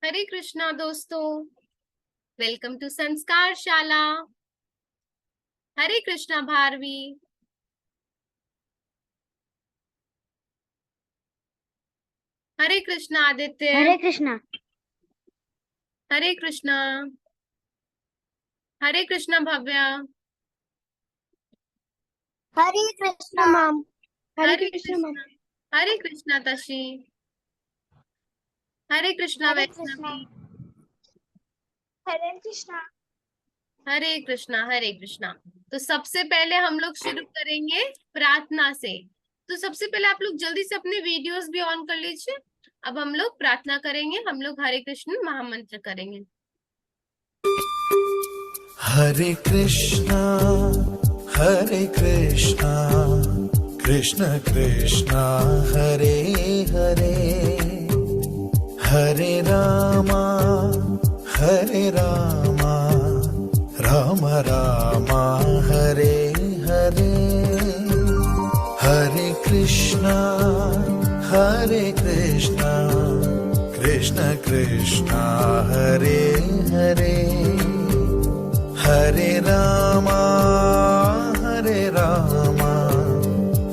हरे कृष्णा दोस्तों, welcome to संस्कार शाला। हरे कृष्णा भारवी। हरे कृष्णा आदित्य। हरे कृष्णा। हरे कृष्णा। हरे कृष्णा भव्या। हरे कृष्णा मैम। हरे हरे कृष्णा मैम। कृष्णा। हरे कृष्णा तशी। हरे कृष्णा हरे कृष्णा। वैष्णवी। हरे कृष्णा। हरे कृष्णा हरे कृष्णा। तो सबसे पहले हम लोग शुरू करेंगे प्रार्थना से। तो सबसे पहले आप लोग जल्दी से अपने वीडियोस भी ऑन कर लीजिए। अब हम लोग प्रार्थना करेंगे, हम लोग हरे कृष्ण महामंत्र करेंगे। हरे कृष्णा कृष्ण कृष्णा हरे हरे, हरे रामा राम रामा हरे हरे, हरे कृष्णा कृष्ण कृष्णा हरे हरे, हरे रामा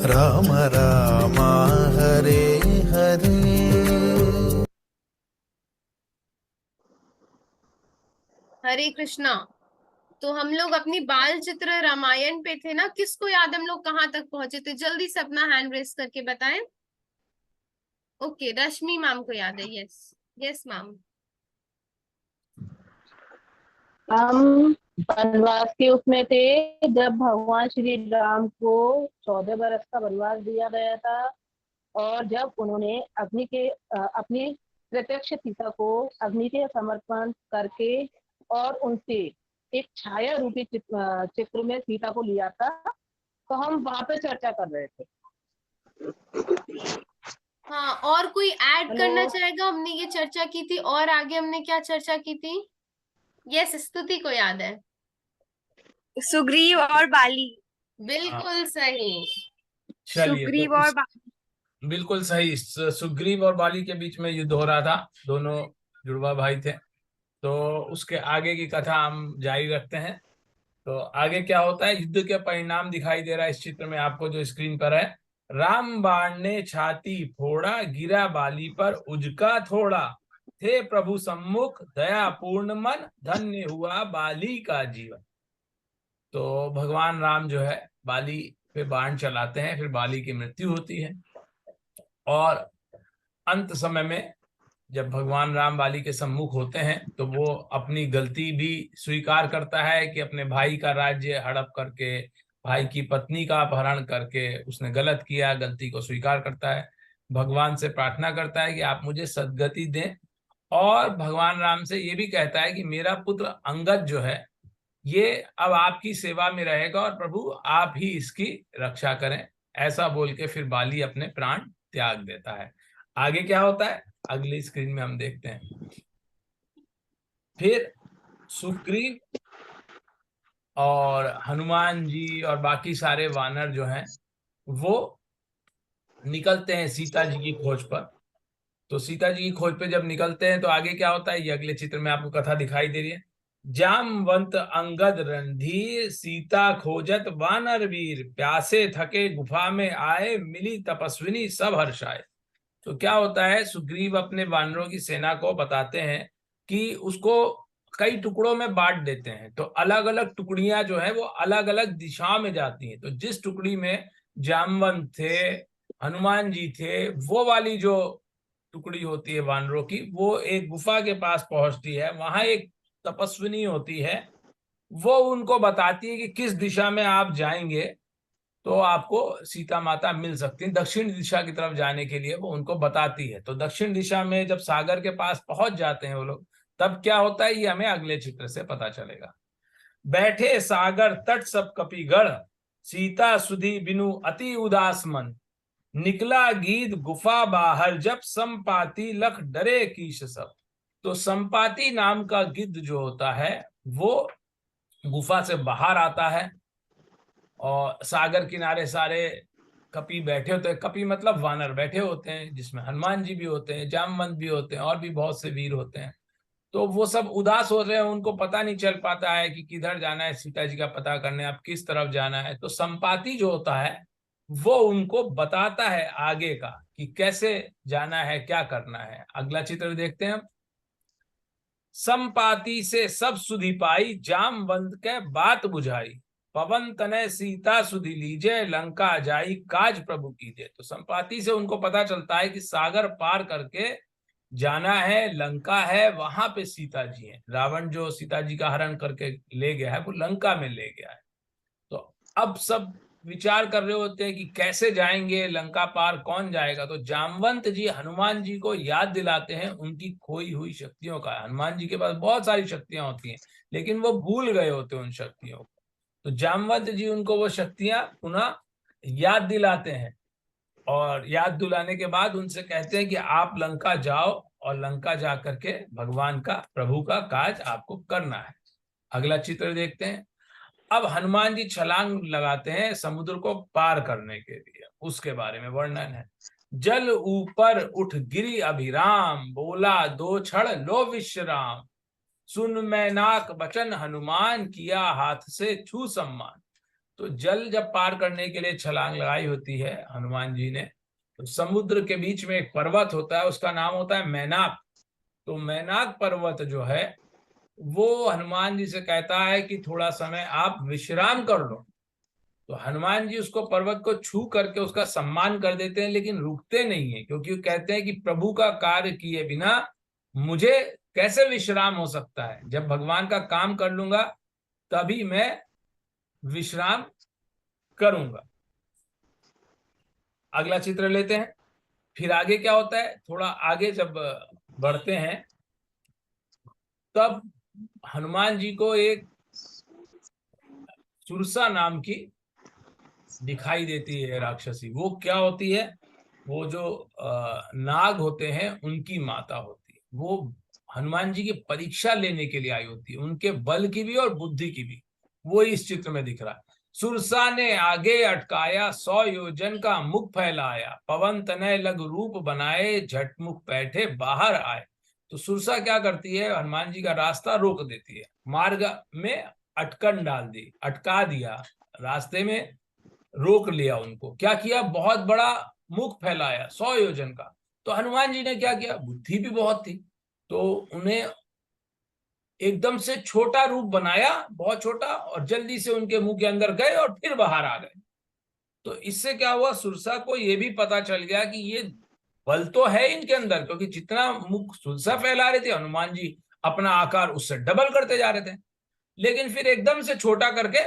राम रामा हरे हरे। हरे कृष्णा। तो हम लोग अपनी बाल चित्र रामायण पे थे ना, किसको याद हम लोग कहाँ तक पहुंचे थे? जल्दी से अपना हैंड रेस करके बताएं। ओके, रश्मि मैम को याद है। Yes yes ma'am. हम वनवास के उसमें थे जब भगवान श्री राम को 14 बरस का वनवास दिया गया था, और जब उन्होंने अपनी प्रत्यक्ष सीता को अग्नि के समर्पण करके और उनसे एक छाया रूपी चित्र में सीता को लिया था, तो हम वहां पे चर्चा कर रहे थे। हाँ, और कोई ऐड हेलो। करना चाहेगा? हमने ये चर्चा की थी और आगे हमने क्या चर्चा की थी? यस, स्तुति को याद है। सुग्रीव और बाली। बिल्कुल सही। चलिए, तो सुग्रीव और बिल्कुल सही। सुग्रीव और बाली के बीच में युद्ध हो रहा था, दोनों जुड़वा भाई थे। तो उसके आगे की कथा हम जारी रखते हैं। तो आगे क्या होता है, युद्ध के परिणाम दिखाई दे रहा है इस चित्र में आपको जो स्क्रीन पर है। राम बाण ने छाती फोड़ा, गिरा बाली पर उजका थोड़ा, थे प्रभु सम्मुख दया पूर्ण मन, धन्य हुआ बाली का जीवन। तो भगवान राम जो है बाली पे बाण चलाते हैं, फिर बाली की मृत्यु होती है। और अंत समय में जब भगवान राम बाली के सम्मुख होते हैं तो वो अपनी गलती भी स्वीकार करता है कि अपने भाई का राज्य हड़प करके, भाई की पत्नी का अपहरण करके उसने गलत किया, गलती को स्वीकार करता है। भगवान से प्रार्थना करता है कि आप मुझे सद्गति दें, और भगवान राम से ये भी कहता है कि मेरा पुत्र अंगद जो है ये अब आपकी सेवा में रहेगा और प्रभु आप ही इसकी रक्षा करें। ऐसा बोल के फिर बाली अपने प्राण त्याग देता है। आगे क्या होता है अगली स्क्रीन में हम देखते हैं। फिर सुग्रीव और हनुमान जी और बाकी सारे वानर जो हैं वो निकलते हैं सीता जी की खोज पर। तो सीता जी की खोज पे जब निकलते हैं तो आगे क्या होता है, ये अगले चित्र में आपको कथा दिखाई दे रही है। जामवंत अंगद रणधीर, सीता खोजत वानर वीर, प्यासे थके गुफा में आए, मिली तपस्विनी सब हर्षाए। तो क्या होता है, सुग्रीव अपने वानरों की सेना को बताते हैं कि उसको कई टुकड़ों में बांट देते हैं। तो अलग अलग टुकड़ियां जो है वो अलग अलग दिशाओं में जाती हैं। तो जिस टुकड़ी में जामवंत थे, हनुमान जी थे, वो वाली जो टुकड़ी होती है वानरों की, वो एक गुफा के पास पहुंचती है। वहां एक तपस्विनी होती है, वो उनको बताती है कि किस दिशा में आप जाएंगे तो आपको सीता माता मिल सकती है। दक्षिण दिशा की तरफ जाने के लिए वो उनको बताती है। तो दक्षिण दिशा में जब सागर के पास पहुंच जाते हैं वो लोग, तब क्या होता है ये हमें अगले चित्र से पता चलेगा। बैठे सागर तट सब कपिगढ़, सीता सुधी बिनु अति उदास मन, निकला गीत गुफा बाहर, जब संपाति लख डरे कीश सब। तो संपाति नाम का गिद्ध जो होता है वो गुफा से बाहर आता है, और सागर किनारे सारे कपि बैठे होते हैं, कपि मतलब वानर बैठे होते हैं, जिसमें हनुमान जी भी होते हैं, जामवंत भी होते हैं, और भी बहुत से वीर होते हैं। तो वो सब उदास हो रहे हैं, उनको पता नहीं चल पाता है कि किधर जाना है, सीता जी का पता करने अब किस तरफ जाना है। तो संपाति जो होता है वो उनको बताता है आगे का कि कैसे जाना है, क्या करना है। अगला चित्र देखते हैं हम। संपाति से सब सुधि पाई, जामवंत के बात बुझाई, पवन तनय सीता सुधि लीजे, लंका जाई काज प्रभु कीजे। तो संपाति से उनको पता चलता है कि सागर पार करके जाना है, लंका है, वहां पे सीता जी है। रावण जो सीता जी का हरण करके ले गया है वो लंका में ले गया है। तो अब सब विचार कर रहे होते हैं कि कैसे जाएंगे, लंका पार कौन जाएगा। तो जामवंत जी हनुमान जी को याद दिलाते हैं उनकी खोई हुई शक्तियों का। हनुमान जी के पास बहुत सारी शक्तियां होती हैं, लेकिन वो भूल गए होते हैं उन शक्तियों को। तो जामवंत जी उनको वो शक्तियां पुनः याद दिलाते हैं, और याद दिलाने के बाद उनसे कहते हैं कि आप लंका जाओ, और लंका जा करके भगवान का, प्रभु का काज आपको करना है। अगला चित्र देखते हैं। अब हनुमान जी छलांग लगाते हैं समुद्र को पार करने के लिए, उसके बारे में वर्णन है। जल ऊपर उठ गिरी अभिराम, बोला दो क्षण लो विश्राम, सुन मैनाक बचन हनुमान, किया हाथ से छू सम्मान। तो जल जब पार करने के लिए छलांग लगाई होती है हनुमान जी ने, तो समुद्र के बीच में एक पर्वत होता है, उसका नाम होता है मैनाक। तो मैनाक पर्वत जो है वो हनुमान जी से कहता है कि थोड़ा समय आप विश्राम कर लो। तो हनुमान जी उसको, पर्वत को छू करके उसका सम्मान कर देते हैं, लेकिन रुकते नहीं है, क्योंकि वो कहते हैं कि प्रभु का कार्य किए बिना मुझे कैसे विश्राम हो सकता है। जब भगवान का काम कर लूंगा तभी मैं विश्राम करूंगा। अगला चित्र लेते हैं। फिर आगे क्या होता है, थोड़ा आगे जब बढ़ते हैं तब हनुमान जी को एक सुरसा नाम की दिखाई देती है राक्षसी। वो क्या होती है, वो जो नाग होते हैं उनकी माता होती है। वो हनुमान जी की परीक्षा लेने के लिए आई होती है, उनके बल की भी और बुद्धि की भी। वो इस चित्र में दिख रहा है। सुरसा ने आगे अटकाया, 100 योजन का मुख फैलाया, पवन तनय लग रूप बनाए, झटमुख बैठे बाहर आए। तो सुरसा क्या करती है, हनुमान जी का रास्ता रोक देती है, मार्ग में अटकन डाल दी, अटका दिया, रास्ते में रोक लिया उनको। क्या किया, बहुत बड़ा मुख फैलाया 100 योजन का। तो हनुमान जी ने क्या किया, बुद्धि भी बहुत थी, तो उन्हें एकदम से छोटा रूप बनाया, बहुत छोटा, और जल्दी से उनके मुंह के अंदर गए और फिर बाहर आ गए। तो इससे क्या हुआ, सुरसा को यह भी पता चल गया कि ये बल तो है इनके अंदर, क्योंकि जितना मुख सुरसा फैला रहे थे हनुमान जी अपना आकार उससे डबल करते जा रहे थे, लेकिन फिर एकदम से छोटा करके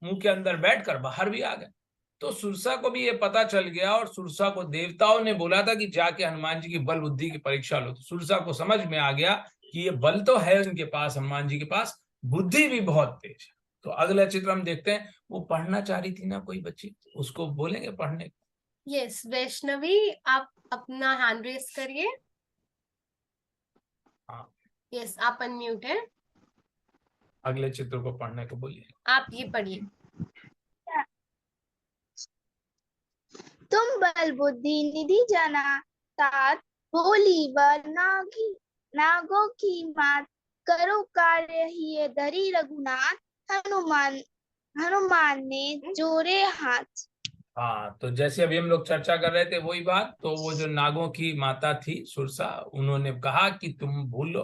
मुंह के अंदर बैठकर बाहर भी आ गए। तो सुरसा को भी ये पता चल गया, और सुरसा को देवताओं ने बोला था कि जाके हनुमान जी की बल बुद्धि की परीक्षा लो। तो सुरसा को समझ में आ गया कि ये बल तो है उनके पास, हनुमान जी के पास बुद्धि भी बहुत तेज है। तो अगला चित्र हम देखते हैं। वो पढ़ना चाह रही थी ना कोई बच्ची, उसको बोलेंगे पढ़ने। यस वैष्णवी, आप अपना हैंड रेस करिए। हाँ, यस आप अनम्यूट है। अगले चित्र को पढ़ने को बोलिए। आप ये पढ़िए। तुम बल बुद्धि निधि जना, तात भोली व नागों की मात, करो कार्य ही धरी रघुनाथ, हनुमान ने जोड़े हाथ। हाँ, तो जैसे अभी हम लोग चर्चा कर रहे थे वही बात। तो वो जो नागों की माता थी सुरसा, उन्होंने कहा कि तुम भूलो,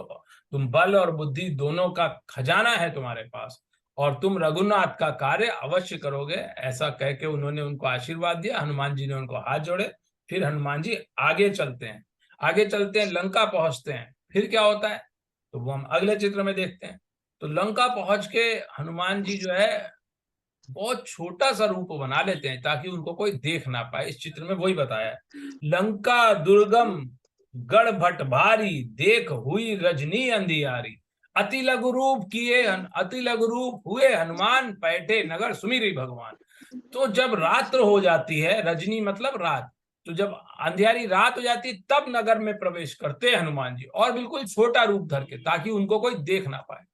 तुम बल और बुद्धि दोनों का खजाना है तुम्हारे पास, और तुम रघुनाथ का कार्य अवश्य करोगे। ऐसा कह के उन्होंने उनको आशीर्वाद दिया। हनुमान जी ने उनको हाथ जोड़े। फिर हनुमान जी आगे चलते हैं, लंका पहुंचते हैं। फिर क्या होता है तो वो हम अगले चित्र में देखते हैं। तो लंका पहुंच के हनुमान जी जो है बहुत छोटा सा रूप बना लेते हैं ताकि उनको कोई देख ना पाए। इस चित्र में वही बताया है। लंका दुर्गम गढ़ भट भारी, देख हुई रजनी अंधियारी, अति लघु रूप हुए हनुमान, बैठे नगर सुमिरी भगवान। तो जब रात्र हो जाती है, रजनी मतलब रात, तो जब अंधियारी रात हो जाती है तब नगर में प्रवेश करते हैं हनुमान जी, और बिल्कुल छोटा रूप धर के, ताकि उनको कोई देख ना पाए।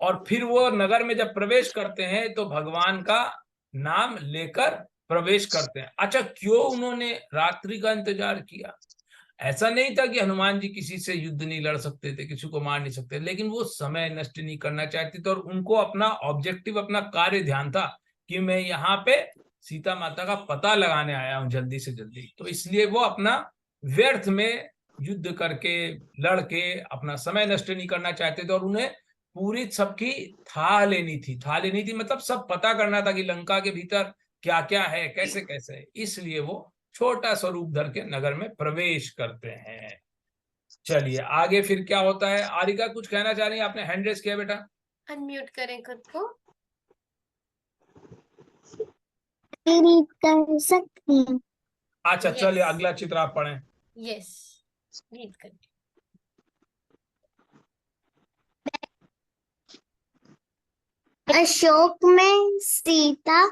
और फिर वो नगर में जब प्रवेश करते हैं तो भगवान का नाम लेकर प्रवेश करते हैं। अच्छा, क्यों उन्होंने रात्रि का इंतजार किया? ऐसा नहीं था कि हनुमान जी किसी से युद्ध नहीं लड़ सकते थे, किसी को मार नहीं सकते, लेकिन वो समय नष्ट नहीं करना चाहते थे और उनको अपना ऑब्जेक्टिव, अपना कार्य ध्यान था कि मैं यहाँ पे सीता माता का पता लगाने आया हूं जल्दी से जल्दी। तो इसलिए वो अपना व्यर्थ में युद्ध करके, लड़के अपना समय नष्ट नहीं करना चाहते थे और उन्हें पूरी सबकी था लेनी थी मतलब सब पता करना था कि लंका के भीतर क्या क्या है, कैसे कैसे है। इसलिए वो छोटा स्वरूप धर के नगर में प्रवेश करते हैं। चलिए आगे फिर क्या होता है? आरिका कुछ कहना चाह रही है, आपने हैंड रेस किया बेटा। अनम्यूट करें खुद को। रीड कर सकती हूँ। अच्छा चलिए अगला चित्र आप पढ़ें। यस, रीड करें। अशोक में सीता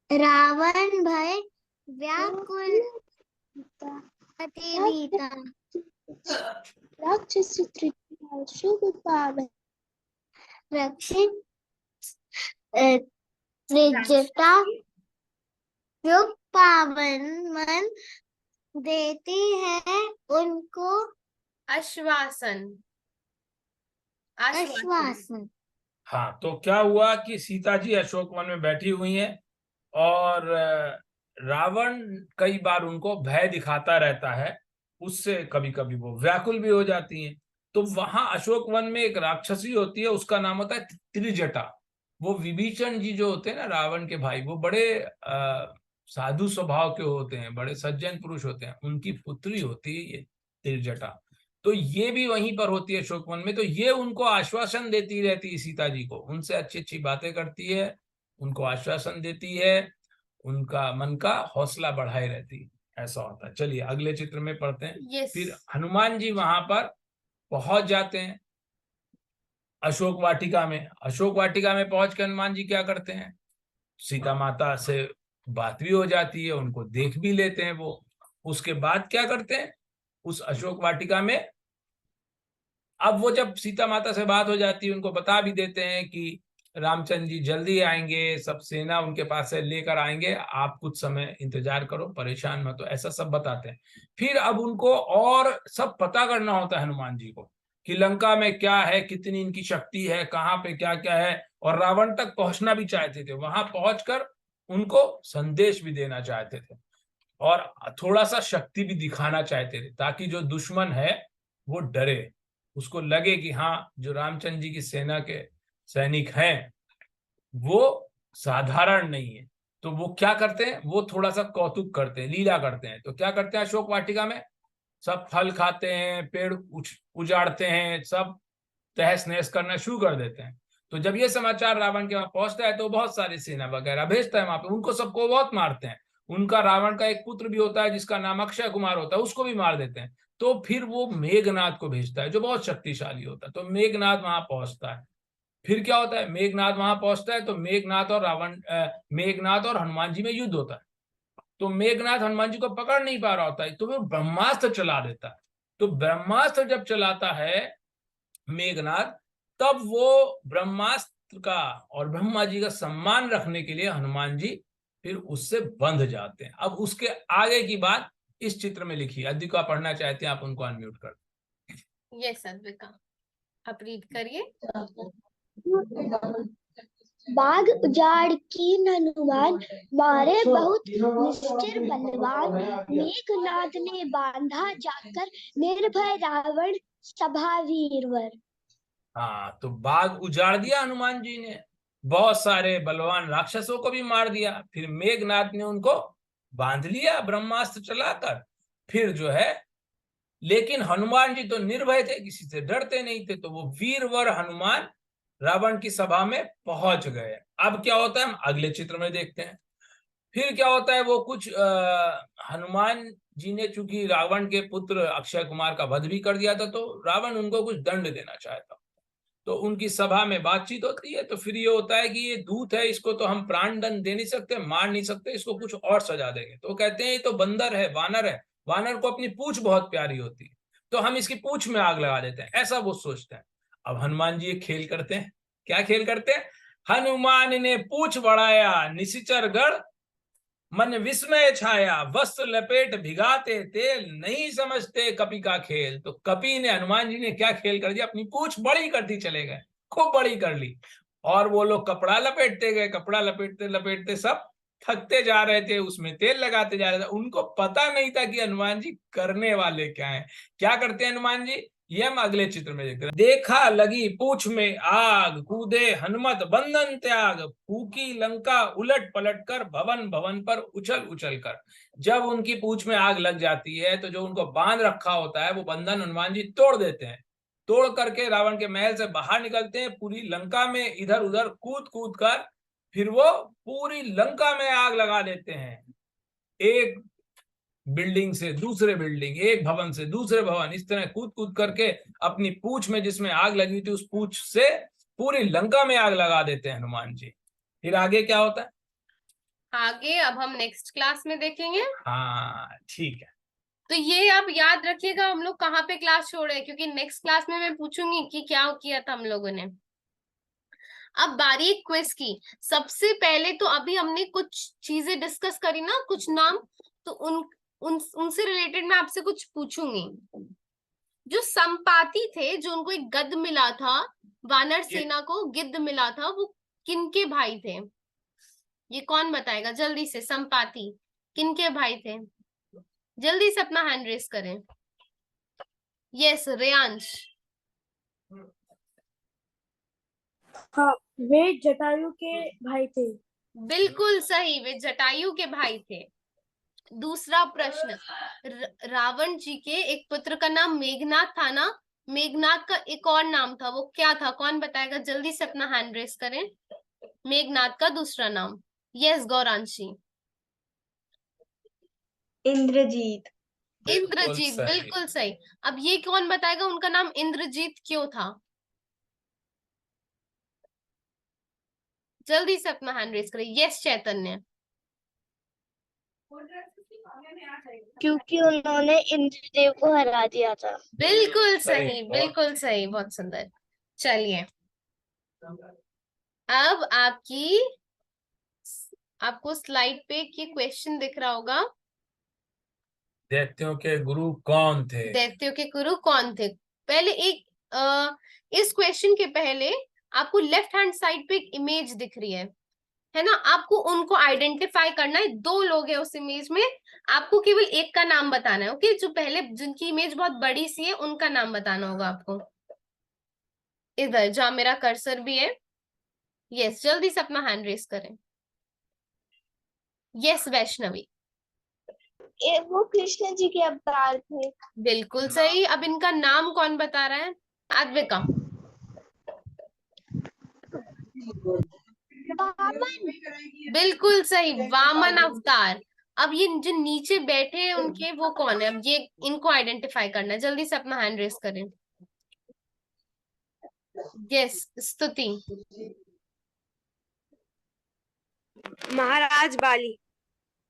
रावण भय व्याकुल अतिवीता राक्षस शुभ पावन रक्षित त्रिजटा शुभ पावन मन देती है उनको आश्वासन। आश्वासन। हाँ, तो क्या हुआ कि सीता जी अशोक वन में बैठी हुई हैं और रावण कई बार उनको भय दिखाता रहता है, उससे कभी कभी वो व्याकुल भी हो जाती हैं। तो वहां अशोक वन में एक राक्षसी होती है, उसका नाम होता है त्रिजटा। वो विभीषण जी जो होते हैं ना, रावण के भाई, वो बड़े साधु स्वभाव के होते हैं, बड़े सज्जन पुरुष होते हैं, उनकी पुत्री होती है ये त्रिजटा। तो ये भी वहीं पर होती है अशोक वन में। तो ये उनको आश्वासन देती रहती है सीता जी को, उनसे अच्छी अच्छी बातें करती है, उनको आश्वासन देती है, उनका मन का हौसला बढ़ाए रहती है, ऐसा होता है। चलिए अगले चित्र में पढ़ते हैं। फिर हनुमान जी वहां पर पहुंच जाते हैं अशोक वाटिका में। अशोक वाटिका में पहुंच कर हनुमान जी क्या करते हैं? सीता माता से बात भी हो जाती है, उनको देख भी लेते हैं वो। उसके बाद क्या करते हैं उस अशोक वाटिका में? अब वो जब सीता माता से बात हो जाती है, उनको बता भी देते हैं कि रामचंद्र जी जल्दी आएंगे, सब सेना उनके पास से लेकर आएंगे, आप कुछ समय इंतजार करो, परेशान मत हो, ऐसा सब बताते हैं। फिर अब उनको और सब पता करना होता है हनुमान जी को कि लंका में क्या है, कितनी इनकी शक्ति है, कहाँ पे क्या क्या है, और रावण तक पहुंचना भी चाहते थे। वहां पहुंचकर उनको संदेश भी देना चाहते थे और थोड़ा सा शक्ति भी दिखाना चाहते थे, ताकि जो दुश्मन है वो डरे, उसको लगे कि हाँ, जो रामचंद्र जी की सेना के सैनिक हैं वो साधारण नहीं है। तो वो क्या करते हैं, वो थोड़ा सा कौतुक करते हैं, लीला करते हैं। तो क्या करते हैं अशोक वाटिका में? सब फल खाते हैं, पेड़ उजाड़ते हैं, सब तहस नहस करना शुरू कर देते हैं। तो जब ये समाचार रावण के वहां पहुंचता है तो बहुत सारी सेना वगैरह भेजता है वहां पे, उनको सबको बहुत मारते हैं। उनका रावण का एक पुत्र भी होता है जिसका नाम अक्षय कुमार होता है, उसको भी मार देते हैं। तो फिर वो मेघनाद को भेजता है जो बहुत शक्तिशाली होता है। तो मेघनाद वहां पहुंचता है। फिर क्या होता है, मेघनाद वहां पहुंचता है तो मेघनाद और हनुमान जी में युद्ध होता है। तो मेघनाद हनुमान जी को पकड़ नहीं पा रहा होता है, तो वो ब्रह्मास्त्र चला देता है। तो ब्रह्मास्त्र जब चलाता है मेघनाद, तब वो ब्रह्मास्त्र का और ब्रह्मा जी का सम्मान रखने के लिए हनुमान जी फिर उससे बंध जाते हैं। अब उसके आगे की बात इस चित्र में लिखी है। अद्विका पढ़ना चाहते हैं, आप उनको अनम्यूट कर दें। यस अद्विका, आप रीड करिए। बाग उजाड़ कीन हनुमान मारे बहुत निश्चर बलवान मेघनाद ने बांधा जाकर निर्भय रावण सभा वीरवर। हाँ, तो बाग उजाड़ दिया हनुमान जी ने, बहुत सारे बलवान राक्षसों को भी मार दिया। फिर मेघनाद ने उनको बांध लिया ब्रह्मास्त्र चलाकर। फिर जो है, लेकिन हनुमान जी तो निर्भय थे, किसी से डरते नहीं थे। तो वो वीरवर हनुमान रावण की सभा में पहुंच गए। अब क्या होता है हम अगले चित्र में देखते हैं। फिर क्या होता है, वो कुछ हनुमान जी ने चूंकि रावण के पुत्र अक्षय कुमार का वध भी कर दिया था, तो रावण उनको कुछ दंड देना चाहता। तो उनकी सभा में बातचीत होती है। तो फिर ये होता है कि ये दूत है, इसको तो हम प्राण दंड दे नहीं सकते, मार नहीं सकते, इसको कुछ और सजा देंगे। तो कहते हैं ये तो बंदर है, वानर है, वानर को अपनी पूंछ बहुत प्यारी होती है, तो हम इसकी पूंछ में आग लगा देते हैं, ऐसा वो सोचते हैं। अब हनुमान जी एक खेल करते हैं। क्या खेल करते हैं? हनुमान ने पूंछ बढ़ाया निशिचर गढ़ मन विस्मय छाया, वस्त्र लपेट भिगाते तेल, नहीं समझते कपि का खेल। तो कपि ने, हनुमान जी ने क्या खेल कर दिया, अपनी पूंछ बड़ी करती चले गए, खूब बड़ी कर ली, और वो लोग कपड़ा लपेटते गए, कपड़ा लपेटते लपेटते सब थकते जा रहे थे, उसमें तेल लगाते जा रहे थे। उनको पता नहीं था कि हनुमान जी करने वाले क्या हैं। क्या करते हैं हनुमान जी, ये हम अगले चित्र में देखते हैं। देखा लगी पूंछ में आग, कूदे हनुमत बंधन त्याग, फूकी लंका उलट पलट कर, भवन भवन पर उछल उछल कर। जब उनकी पूंछ में आग लग जाती है तो जो उनको बांध रखा होता है वो बंधन हनुमान जी तोड़ देते हैं। तोड़ करके रावण के महल से बाहर निकलते हैं, पूरी लंका में इधर उधर कूद कूद कर फिर वो पूरी लंका में आग लगा देते हैं। एक बिल्डिंग से दूसरे बिल्डिंग, एक भवन से दूसरे भवन, इस तरह कूद कूद करके अपनी पूंछ में जिसमें आग लगी थी उस पूंछ से पूरी लंका में आग लगा देते हैं हनुमान जी। फिर आगे क्या होता है, आगे अब हम नेक्स्ट क्लास में देखेंगे। हाँ ठीक है। तो ये आप याद रखिएगा हम लोग कहाँ पे क्लास छोड़े, क्योंकि नेक्स्ट क्लास में मैं पूछूंगी कि क्या किया था हम लोगों ने। अब बारी एक क्विज की। सबसे पहले तो अभी हमने कुछ चीजें डिस्कस करी ना, कुछ नाम, तो उनसे रिलेटेड मैं आपसे कुछ पूछूंगी। जो संपाति थे, जो उनको एक गद्द मिला था, वानर सेना को गिद्ध मिला था, वो किनके भाई थे? ये कौन बताएगा जल्दी से? संपाति किनके भाई थे? जल्दी से अपना हैंड रेस करें। यस रेयांश। हाँ, वे जटायु के भाई थे। बिल्कुल सही, वे जटायु के भाई थे। दूसरा प्रश्न, रावण जी के एक पुत्र का नाम मेघनाथ था ना, मेघनाथ का एक और नाम था, वो क्या था? कौन बताएगा? जल्दी से अपना हैंड रेस करें। मेघनाथ का दूसरा नाम। यस गौरांशी। इंद्रजीत। इंद्रजीत, बिल्कुल सही। अब ये कौन बताएगा उनका नाम इंद्रजीत क्यों था? जल्दी से अपना हैंड रेस करें। यस चैतन्य। क्योंकि उन्होंने इंद्रदेव को हरा दिया था। बिल्कुल सही, बिल्कुल सही, बहुत सुंदर। चलिए अब आपको स्लाइड पे ये क्वेश्चन दिख रहा होगा। दैत्यों के गुरु कौन थे? दैत्यों के गुरु कौन थे? पहले इस क्वेश्चन के पहले आपको लेफ्ट हैंड साइड पे एक इमेज दिख रही है ना? आपको उनको आइडेंटिफाई करना है। 2 लोग हैं उस इमेज में, आपको केवल एक का नाम बताना है। ओके, जो पहले जिनकी इमेज बहुत बड़ी सी है उनका नाम बताना होगा आपको। इधर जहां मेरा कर्सर भी है। यस, जल्दी से अपना हैंड रेस करें। यस वैष्णवी। वो कृष्ण जी के अवतार थे। बिल्कुल सही। अब इनका नाम कौन बता रहा है? अद्विका। बिल्कुल सही, वामन अवतार। अब ये जो नीचे बैठे हैं उनके, वो कौन है? अब ये इनको आइडेंटिफाई करना है। जल्दी से अपना हैंड रेस करें। यस स्तुति। महाराज बाली।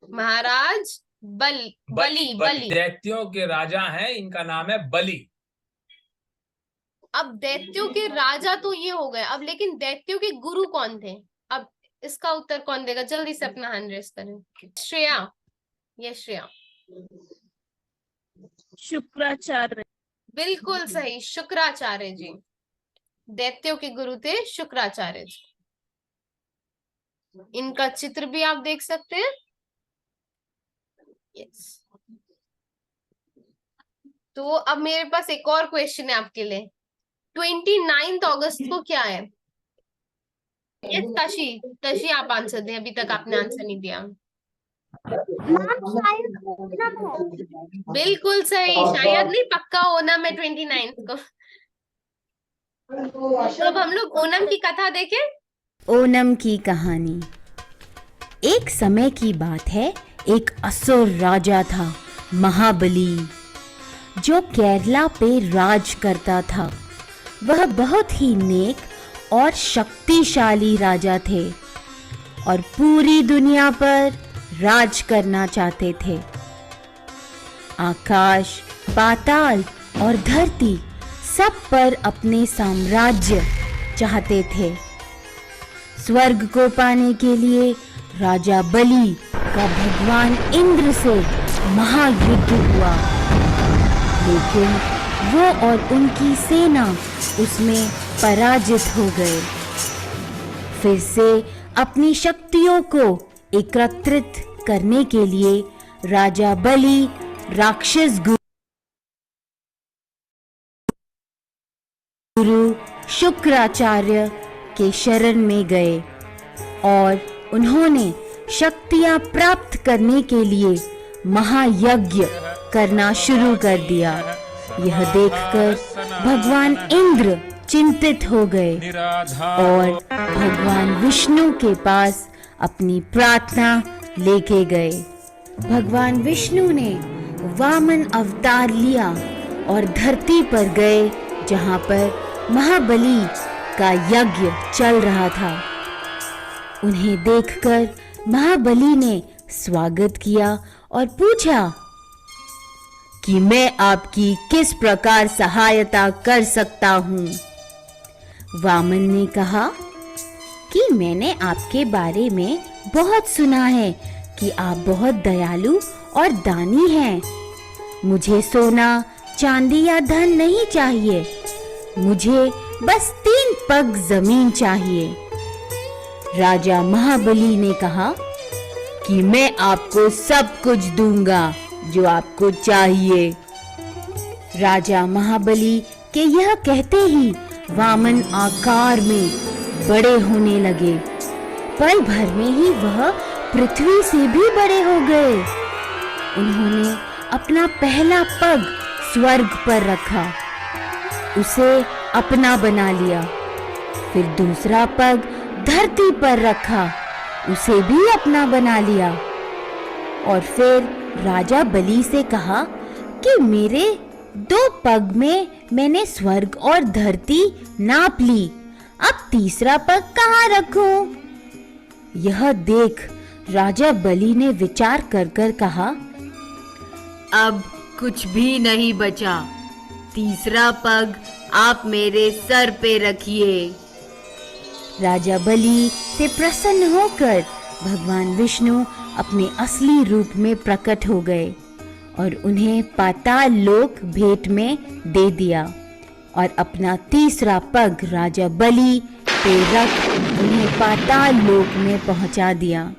महाराज बली। दैत्यों के राजा हैं, इनका नाम है बलि। अब दैत्यों के राजा तो ये हो गए, अब लेकिन दैत्यों के गुरु कौन थे? अब इसका उत्तर कौन देगा? जल्दी से अपना हैंड रेस करें। श्रेया। ये श्रेया। शुक्राचार्य। बिल्कुल सही, शुक्राचार्य जी। दैत्यों के गुरु थे शुक्राचार्य जी। इनका चित्र भी आप देख सकते हैं। यस। तो अब मेरे पास एक और क्वेश्चन है आपके लिए। 29 अगस्त को क्या है? तशी आप आंसर दें, अभी तक आपने आंसर नहीं दिया। बिल्कुल सही, शायद नहीं, पक्का ओनम है 29 को। तो अब हम लोग ओनम की कथा देखें। ओनम की कहानी। एक समय की बात है, एक असुर राजा था, महाबली, जो केरला पे राज करता था। वह बहुत ही नेक और शक्तिशाली राजा थे और पूरी दुनिया पर राज करना चाहते थे। आकाश, पाताल और धरती सब पर अपने साम्राज्य चाहते थे। स्वर्ग को पाने के लिए राजा बलि का भगवान इंद्र से महायुद्ध हुआ, लेकिन वो और उनकी सेना उसमें पराजित हो गए। फिर से अपनी शक्तियों को एकत्रित करने के लिए राजा बलि राक्षस गुरु शुक्राचार्य के शरण में गए और उन्होंने शक्तियां प्राप्त करने के लिए महायज्ञ करना शुरू कर दिया। यह देखकर भगवान इंद्र चिंतित हो गए और भगवान विष्णु के पास अपनी प्रार्थना लेके गए। भगवान विष्णु ने वामन अवतार लिया और धरती पर गए जहां पर महाबली का यज्ञ चल रहा था। उन्हें देखकर महाबली ने स्वागत किया और पूछा कि मैं आपकी किस प्रकार सहायता कर सकता हूँ। वामन ने कहा कि मैंने आपके बारे में बहुत सुना है कि आप बहुत दयालु और दानी हैं। मुझे सोना, चांदी या धन नहीं चाहिए, मुझे बस 3 पग जमीन चाहिए। राजा महाबली ने कहा कि मैं आपको सब कुछ दूंगा जो आपको चाहिए। राजा महाबली के यह कहते ही वामन आकार में बड़े होने लगे। पल भर में ही वह पृथ्वी से भी बड़े हो गए। उन्होंने अपना पहला पग स्वर्ग पर रखा, उसे अपना बना लिया। फिर दूसरा पग धरती पर रखा, उसे भी अपना बना लिया। और फिर राजा बलि से कहा कि मेरे 2 पग में मैंने स्वर्ग और धरती नाप ली, अब तीसरा पग कहाँ रखूं? यह देख राजा बलि ने विचार कर कर कहा, अब कुछ भी नहीं बचा, तीसरा पग आप मेरे सर पे रखिए। राजा बलि से प्रसन्न होकर भगवान विष्णु अपने असली रूप में प्रकट हो गए और उन्हें पाताल लोक भेंट में दे दिया और अपना तीसरा पग राजा बलि पे रख उन्हें पाताल लोक में पहुंचा दिया।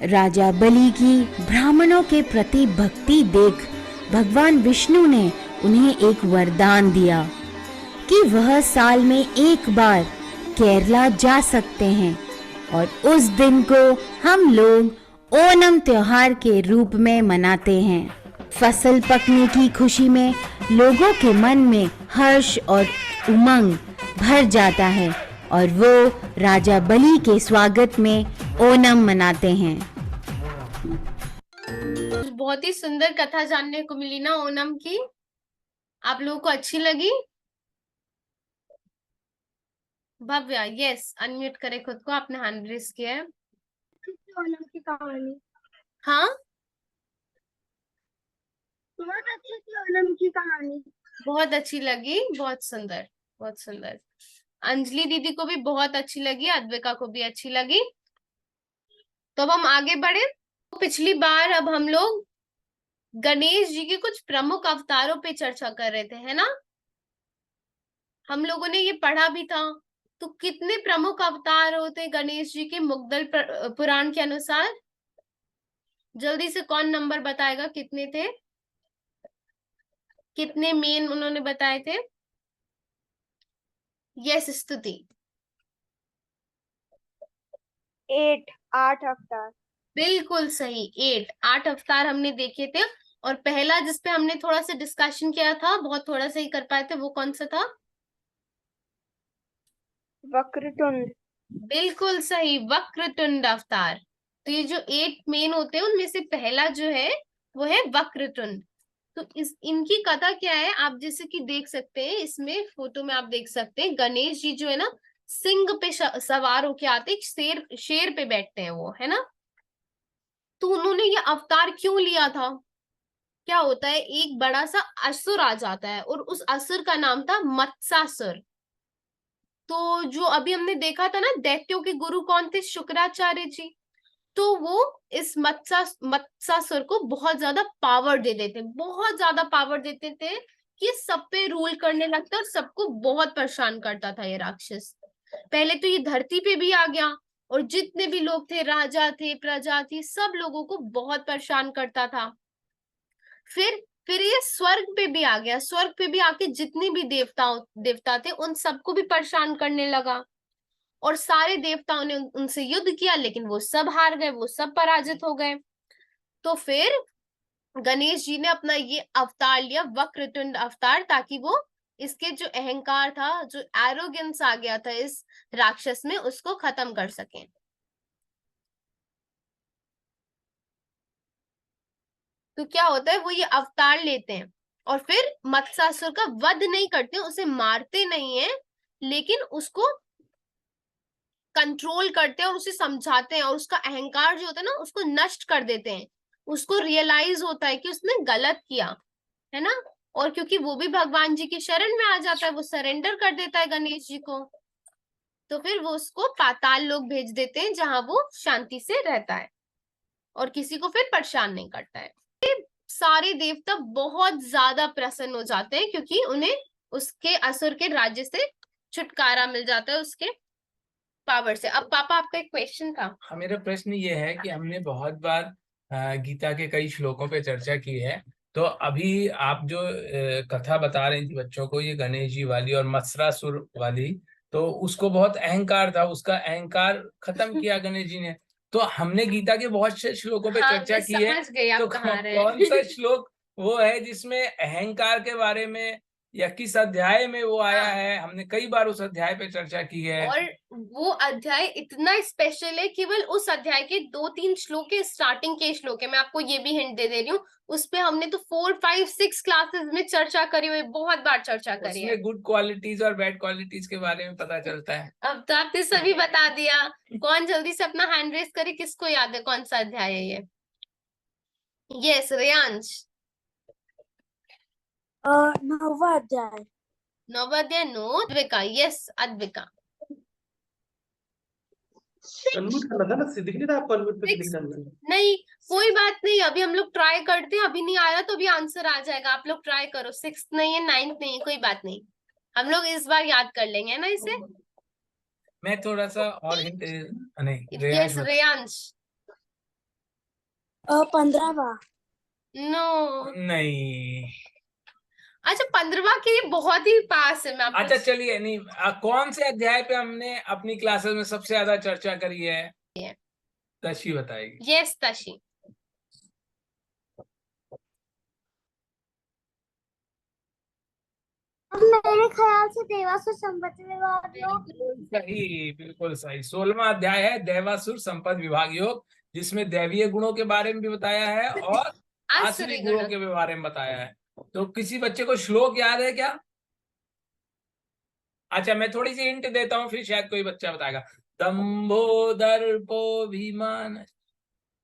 राजा बलि की ब्राह्मणों के प्रति भक्ति देख भगवान विष्णु ने उन्हें एक वरदान दिया कि वह साल में एक बार केरला जा सकते हैं और उस दिन को हम लोग ओणम त्योहार के रूप में मनाते हैं। फसल पकने की खुशी में लोगों के मन में हर्ष और उमंग भर जाता है और वो राजा बलि के स्वागत में ओणम मनाते हैं। बहुत ही सुंदर कथा जानने को मिली ना ओणम की। आप लोगों को अच्छी लगी? भव्या, यस, अनम्यूट करे खुद को, आपने हैंड रेज किया है। ओणम की कहानी हाँ, बहुत अच्छी थी। ओणम की कहानी बहुत अच्छी लगी, बहुत सुंदर, बहुत सुंदर। अंजलि दीदी को भी बहुत अच्छी लगी, अद्विका को भी अच्छी लगी। तो अब हम आगे बढ़े। पिछली बार अब हम लोग गणेश जी के कुछ प्रमुख अवतारों पे चर्चा कर रहे थे, है ना? हम लोगों ने ये पढ़ा भी था। तो कितने प्रमुख अवतार होते गणेश जी के मुग्दल पुराण के अनुसार? जल्दी से कौन नंबर बताएगा, कितने थे? कितने मेन उन्होंने बताए थे? यस, स्तुति। 8 अवतार। बिल्कुल सही, 8 अवतार हमने देखे थे। और पहला जिसपे हमने थोड़ा सा डिस्कशन किया था, बहुत थोड़ा सा ही कर पाए थे, वो कौन सा था? वक्रतुंड। बिल्कुल सही, वक्रतुंड अवतार। तो ये जो 8 मेन होते हैं उनमें से पहला जो है वो है वक्रतुंड। तो इनकी कथा क्या है, आप जैसे कि देख सकते हैं, इसमें फोटो में आप देख सकते हैं गणेश जी जो है ना सिंह पे सवार होके आते, शेर पे बैठते हैं वो, है ना? तो उन्होंने ये अवतार क्यों लिया था? क्या होता है, एक बड़ा सा असुर आ जाता है और उस असुर का नाम था मत्स्यासुर। तो जो अभी हमने देखा था ना, दैत्यों के गुरु कौन थे? शुक्राचार्य जी। तो वो इस मत्सासुर को बहुत ज्यादा पावर दे देते, बहुत ज्यादा पावर देते थे कि सब पे रूल करने लगता और सबको बहुत परेशान करता था ये राक्षस। पहले तो ये धरती पे भी आ गया और जितने भी लोग थे, राजा थे, प्रजा थी, सब लोगों को बहुत परेशान करता था। फिर ये स्वर्ग पे भी आ गया, स्वर्ग पे भी आके जितने भी देवता थे उन सबको भी परेशान करने लगा और सारे देवताओं ने उनसे युद्ध किया, लेकिन वो सब हार गए, वो सब पराजित हो गए। तो फिर गणेश जी ने अपना ये अवतार लिया, वक्रतुंड अवतार, ताकि वो इसके जो अहंकार था, जो एरोगेंस आ गया था इस राक्षस में, उसको खत्म कर सके। तो क्या होता है, वो ये अवतार लेते हैं और फिर मत्स्यासुर का वध नहीं करते, उसे मारते नहीं है, लेकिन उसको कंट्रोल करते हैं और उसे समझाते हैं और उसका अहंकार जो होता है ना उसको नष्ट कर देते हैं। उसको रियलाइज होता है कि उसने गलत किया है ना, और क्योंकि वो भी भगवान जी की शरण में आ जाता है, वो सरेंडर कर देता है गणेश जी को, तो फिर वो उसको पाताल लोक भेज देते हैं जहां वो शांति से रहता है और किसी को फिर परेशान नहीं करता है। सारे देवता बहुत ज्यादा प्रसन्न हो जाते हैं क्योंकि उन्हें उसके असुर के राज्य से छुटकारा मिल जाता है उसके पावर से। अब पापा आपका एक क्वेश्चन था। हाँ, मेरा प्रश्न ये है कि हमने बहुत बार गीता के कई श्लोकों पे चर्चा की है, तो अभी आप जो कथा बता रही थी बच्चों को, ये गणेश जी वाली और मत्स्यासुर वाली, तो उसको बहुत अहंकार था, उसका अहंकार खत्म किया गणेश जी ने। तो हमने गीता के बहुत से श्लोकों पे चर्चा की है, समझ गई आप तो कहाँ रहे कौन सा श्लोक वो है जिसमें अहंकार के बारे में, या किस अध्याय में वो आया है? हमने कई बार उस अध्याय पे चर्चा की है। और वो अध्याय इतना स्पेशल है, केवल उस अध्याय के 2-3 श्लोक के स्टार्टिंग के श्लोक है। मैं आपको ये भी हिंट दे रही हूँ, उस पे हमने तो 4, 5, 6 क्लासेस में चर्चा करी हुई, बहुत बार चर्चा करी है। उसमें गुड क्वालिटीज और बैड क्वालिटीज के बारे में पता चलता है। अब तो आपने सभी बता दिया। कौन जल्दी से अपना हैंड रेस करे, किसको याद है कौन सा अध्याय है ये? यस, रेयांश। 9वां अध्याय। 9वां अध्याय, no. Advika, yes Advika. Convert करना था ना, दिख नहीं था आपको? कन्वर्ट पे क्लिक करना है। नहीं, कोई बात नहीं, अभी हम लोग ट्राई करते हैं। अभी नहीं आया तो अभी आंसर आ जाएगा, आप लोग ट्राई करो। 6th नहीं है, 9th नहीं है, कोई बात नहीं, हम लोग इस बार याद कर लेंगे, है ना इसे। मैं थोड़ा सा और हिंट, नहीं यस रेयांश। 15वां। नो नहीं। अच्छा, 15वां के लिए बहुत ही पास है। मैं आपको अच्छा चलिए, नहीं, कौन से अध्याय पे हमने अपनी क्लासेस में सबसे ज्यादा चर्चा करी है? तशी बताएगी। यस तशी। मेरे ख्याल से देवासुर संपत्ति विभाग योग। सही, बिल्कुल सही। 16वां अध्याय है देवासुर संपद विभाग योग, जिसमें दैवीय गुणों के बारे में भी बताया है और आसुरी गुणों के बारे में बताया है। तो किसी बच्चे को श्लोक याद है क्या? अच्छा, मैं थोड़ी सी हिंट देता हूँ, फिर शायद कोई बच्चा बताएगा। दंभो दर्पोभिमान,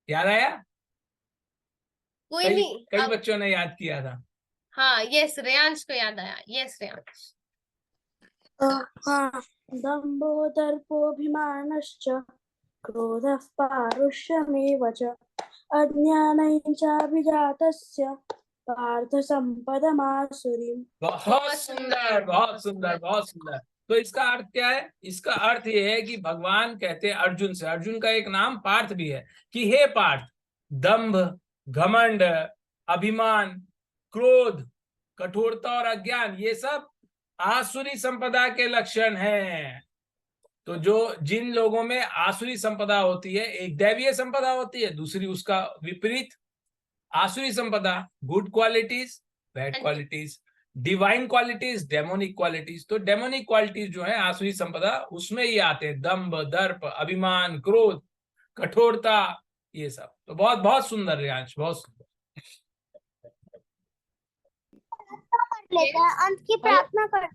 याद आया? कोई नहीं, कई बच्चों ने याद किया था। हाँ यस, रेयांश को याद आया। यस रेयांश। हाँ, दम्भो दर्पोऽभिमानश्च क्रोधः पारुष्यमेव च अज्ञानं चाभिजातस्य पार्थ सम्पदमासुरीम्। बहुत सुंदर, बहुत सुंदर, बहुत सुंदर। तो इसका अर्थ क्या है? इसका अर्थ ये है कि भगवान कहते हैं अर्जुन से, अर्जुन का एक नाम पार्थ भी है, कि हे पार्थ, दंभ, घमंड, अभिमान, क्रोध, कठोरता और अज्ञान, ये सब आसुरी संपदा के लक्षण हैं। तो जो जिन लोगों में आसुरी संपदा होती है, एक दैवीय संपदा होती है, दूसरी उसका विपरीत आसुरी संपदा, good qualities, bad qualities, divine qualities, demonic qualities. तो डेमोनिक क्वालिटीज जो है आसुरी संपदा, उसमें ये आते हैं दंभ, दर्प, अभिमान, क्रोध, कठोरता, ये सब। तो बहुत बहुत सुंदर रेयांश, बहुत सुंदर। अंत की प्रार्थना कर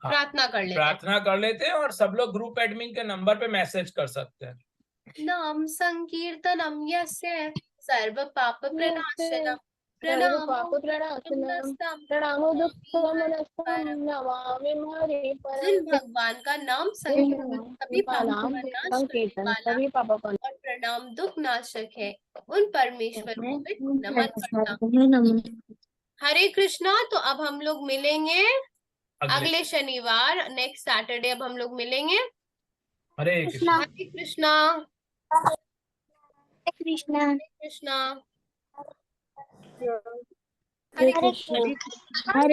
प्रार्थना कर लेते हैं और सब लोग ग्रुप एडमिन के नंबर पे मैसेज कर सकते हैं। नाम संकीर्तनम यस्य सर्व पाप प्रणाशनम प्रणामो पापो प्रणाशनम नमस्तम प्रणामो दुःखमनस्तम परम। नमामि हरे जिन परम। भगवान का नाम संकीर्तन सभी उनका पापों नाम का नाश करने संकीर्तन वाला सभी पापों का और प्रणाम दुख नाशक है, उन परमेश्वर को मैं नमन करता हूँ। हरे कृष्णा। तो अब हम लोग मिलेंगे अगले शनिवार, नेक्स्ट सैटरडे अब हम लोग मिलेंगे। हरे कृष्ण। हरे कृष्णा। कृष्णा। हरे कृष्णा। हरे कृष्ण।